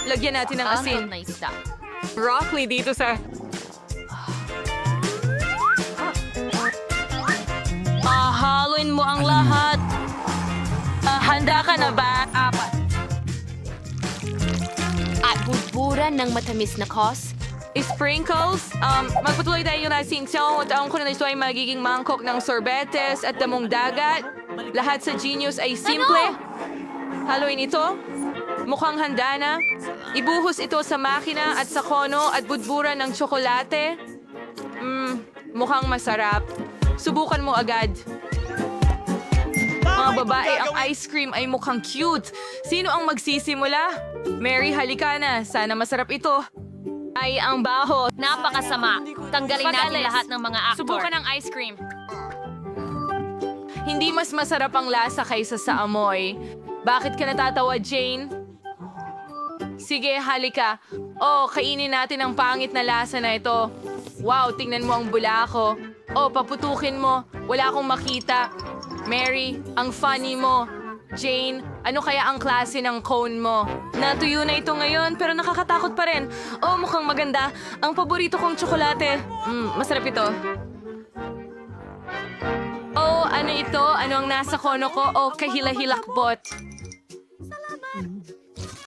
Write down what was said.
lagyan natin ng asin. Na isda. Broccoli dito sa... Haluin mo ang lahat. Handa ka na ba? Apat. At budburan ng matamis na kos. Sprinkles. Magpatuloy tayo ng asin. So, taong ko na ito ay magiging mangkok ng sorbetes at damong dagat. Lahat sa Genius ay simple. Haluin ito. Mukhang handa na. Ibuhos ito sa makina at sa kono at budburan ng tsokolate. Mukhang masarap. Subukan mo agad. Mga babae, ang ice cream ay mukhang cute. Sino ang magsisimula? Mary, halika na. Sana masarap ito. Ay, ang baho. Napakasama. Tanggalin natin Pag-alis. lahat ng mga aktor. Subukan ang ice cream. Hindi mas masarap ang lasa kaysa sa amoy. Bakit ka natatawa, Jane? Sige, halika. Oh, kainin natin ang pangit na lasa na ito. Wow, tingnan mo ang bula ko. Oh, paputukin mo. Wala akong makita. Mary, ang funny mo. Jane, ano kaya ang klase ng cone mo? Natuyo na ito ngayon pero nakakatakot pa rin. Oh, mukhang maganda. Ang paborito kong tsokolate. Masarap ito. Oh, ano ito? Ano ang nasa kono ko? Oh, kahila-hilakbot.